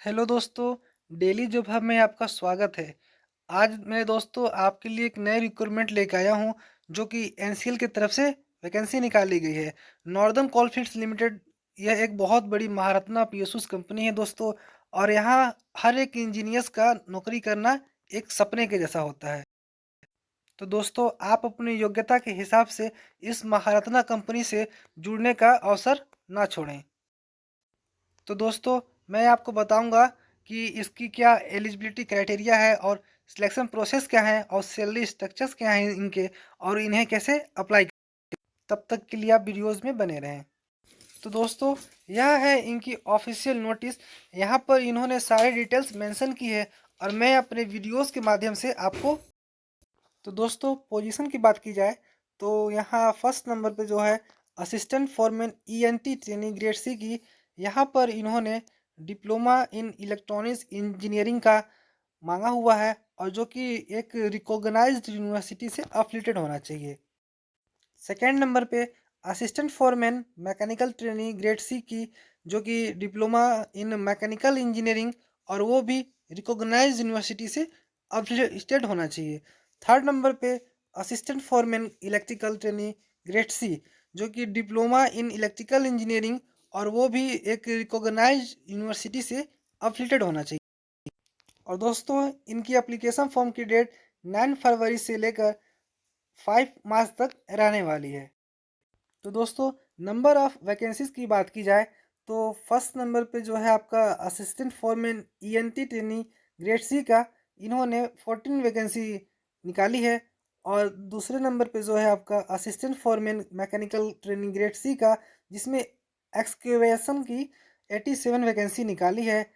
Hello दोस्तों, daily job hub में आपका स्वागत है। आज मैं दोस्तों आपके लिए एक नए रिक्रूटमेंट लेके आया हूँ जो कि एनसीएल की तरफ से वैकेंसी निकाली गई है। नॉर्दर्न कोलफील्ड्स लिमिटेड यह एक बहुत बड़ी महारत्ना पीएसयूस कंपनी है दोस्तों। और यहाँ हर एक इंजीनियर्स का नौकरी करना एक सपने के जैसा होता है। तो दोस्तों आप अपनी योग्यता के हिसाब से इस महारत्ना कंपनी से जुड़ने का अवसर ना छोड़ें। तो दोस्तों मैं आपको बताऊंगा कि इसकी क्या एलिजिबिलिटी क्राइटेरिया है और सिलेक्शन प्रोसेस क्या है और सैलरी स्ट्रक्चर्स क्या हैं इनके और इन्हें कैसे अप्लाई। तब तक के लिए आप वीडियोस में बने रहें। तो दोस्तों यह है इनकी ऑफिशियल नोटिस। यहाँ पर इन्होंने सारे डिटेल्स मेंशन की है और मैं अपने वीडियोस के माध्यम से आपको। तो दोस्तों पोजीशन की बात की जाए तो यहाँ फर्स्ट नंबर पे जो है assistant foreman ENT training grade C की। यहाँ पर इन्होंने डिप्लोमा इन इलेक्ट्रॉनिक्स इंजीनियरिंग का मांगा हुआ है और जो कि एक रिकॉग्नाइज्ड यूनिवर्सिटी से अफिलिएटेड होना चाहिए। सेकेंड नंबर पे assistant foreman mechanical training grade C की, जो कि डिप्लोमा इन मैकेनिकल इंजीनियरिंग और वो भी रिकॉग्नाइज्ड यूनिवर्सिटी से अफिलिएटेड होना चाहिए। थर्ड नंबर पे assistant foreman electrical training grade C, जो कि डिप्लोमा इन इलेक्ट्रिकल इंजीनियरिंग और वो भी एक रिकॉग्नाइज्ड यूनिवर्सिटी से अफिलिएटेड होना चाहिए। और दोस्तों इनकी एप्लीकेशन फॉर्म की डेट 9 फरवरी से लेकर 5 मार्च तक रहने वाली है। तो दोस्तों नंबर ऑफ वैकेंसीज की बात की जाए तो फर्स्ट नंबर पे जो है आपका assistant foreman ENT trainee grade C का, इन्होंने 14 वैकेंसी निकाली है। और दूसरे नंबर पे जो है आपका assistant foreman mechanical training grade C का, जिसमें एक्सकेवेशन की 87 वैकेंसी निकाली है।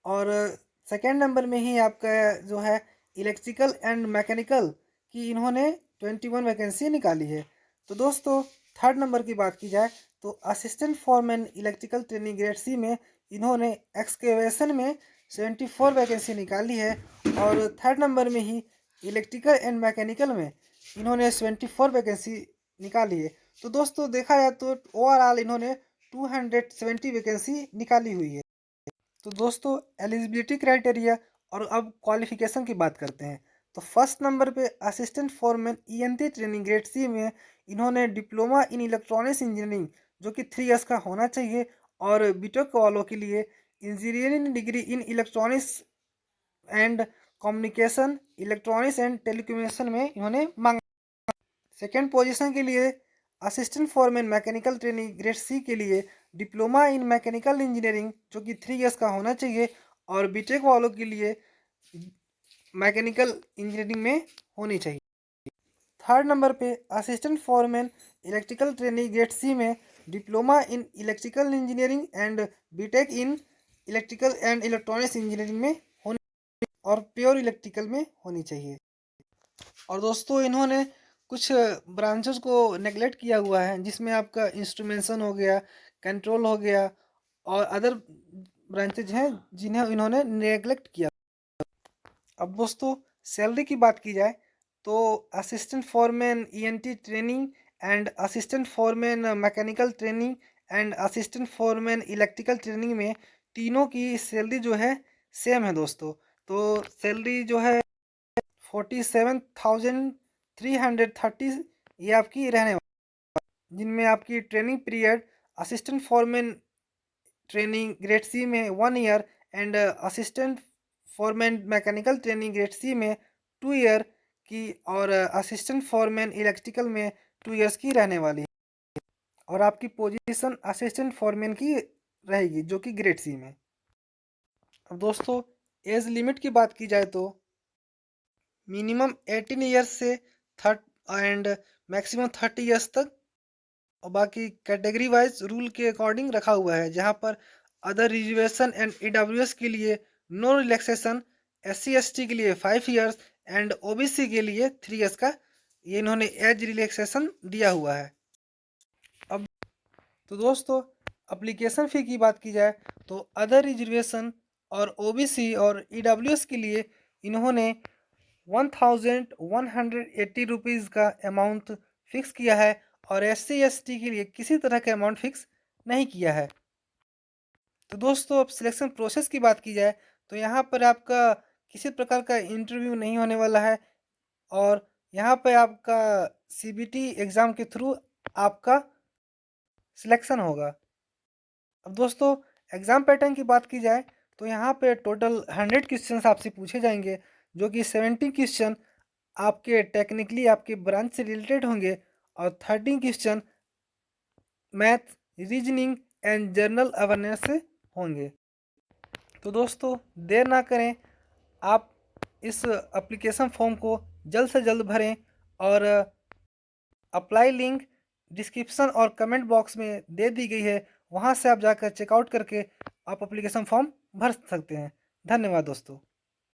और सेकेंड नंबर में ही आपका जो है इलेक्ट्रिकल एंड मैकेनिकल की, इन्होंने 21 वैकेंसी निकाली है। तो दोस्तों थर्ड नंबर की बात की जाए तो assistant foreman electrical training grade C में इन्होंने एक्सकेवेशन में 74 वैकेंसी निकाली है। और थर्ड नंबर में ही इलेक्ट्रिकल एंड मैकेनिकल में इन्होंने 74 वैकेंसी निकाली है। तो दोस्तों देखा जाए तो ओवरऑल इन्होंने 270 वैकेंसी निकाली हुई है। तो दोस्तों एलिजिबिलिटी क्राइटेरिया और अब क्वालिफिकेशन की बात करते हैं। तो फर्स्ट नंबर पे assistant foreman ENT training grade C में इन्होंने डिप्लोमा इन इलेक्ट्रॉनिक्स इंजीनियरिंग, जो कि 3 इयर्स का होना चाहिए। और बीटेक वालों के लिए engineering degree in electronics and communication, electronics and telecommunication में इन्होंने मांगा। सेकेंड पोजीशन के लिए assistant foreman mechanical training grade C के लिए डिप्लोमा इन मैकेनिकल इंजीनियरिंग, जो कि 3 इयर्स का होना चाहिए। और बीटेक वालों के लिए मैकेनिकल इंजीनियरिंग में होनी चाहिए। थर्ड नंबर पे assistant foreman electrical training grade C में diploma in electrical engineering and BTech in electrical and electronics engineering में होनी और प्योर इलेक्ट्रिकल में होनी चाहिए। और दोस्तों इन्होंने कुछ ब्रांचेस को नेगलेक्ट किया हुआ है, जिसमें आपका इंस्ट्रूमेंटेशन हो गया, कंट्रोल हो गया और अदर ब्रांचेज हैं जिन्हें इन्होंने नेगलेक्ट किया। अब दोस्तों सैलरी की बात की जाए तो assistant foreman ENT training and assistant foreman mechanical training and assistant foreman electrical training में तीनों की सैलरी जो है सेम है दोस्तों। तो सैलरी जो है 47,330 ये आपकी रहने वाली, जिनमें आपकी training period assistant foreman training grade C में 1 year and assistant foreman mechanical training grade C में 2 ईयर की और असिस्टेंट फॉरमैन इलेक्ट्रिकल में 2 ईयर्स की रहने वाली है। और आपकी पोजीशन असिस्टेंट फॉरमैन की रहेगी, जो कि ग्रेड सी में। अब दोस्तों एज लिमिट की बात की जाए तो मिनिमम 18 ईयर्स से थर्ड एंड मैक्सिमम 30 ईयर्स तक। और बाकी कैटेगरी वाइज रूल के अकॉर्डिंग रखा हुआ है, जहाँ पर अदर रिजर्वेशन एंड ईडब्ल्यूएस के लिए नो रिलैक्सेशन, एससी एसटी के लिए 5 ईयर्स एंड ओबीसी के लिए 3 ईयर्स का ये इन्होंने एज रिलैक्सेशन दिया हुआ है। अब तो दोस्तों अप्लीकेशन फ़ी की बात की जाए तो अदर रिजर्वेशन और ओबीसी और ईडब्ल्यूएस के लिए इन्होंने 1180 रुपीज़ का अमाउंट फिक्स किया है। और एससी एसटी के लिए किसी तरह का अमाउंट फिक्स नहीं किया है। तो दोस्तों अब सिलेक्शन प्रोसेस की बात की जाए तो यहाँ पर आपका किसी प्रकार का इंटरव्यू नहीं होने वाला है और यहाँ पे आपका सीबीटी एग्ज़ाम के थ्रू आपका सिलेक्शन होगा। अब दोस्तों एग्ज़ाम पैटर्न की बात की जाए तो यहाँ पे टोटल 100 क्वेश्चंस आपसे पूछे जाएंगे, जो कि 70 क्वेश्चन आपके टेक्निकली आपके ब्रांच से रिलेटेड होंगे और 13 question math, reasoning and general awareness से होंगे। तो दोस्तों देर ना करें, आप इस एप्लीकेशन फॉर्म को जल्द से जल्द भरें और अप्लाई लिंक डिस्क्रिप्शन और कमेंट बॉक्स में दे दी गई है, वहाँ से आप जाकर चेकआउट करके आप एप्लीकेशन फॉर्म भर सकते हैं। धन्यवाद दोस्तों।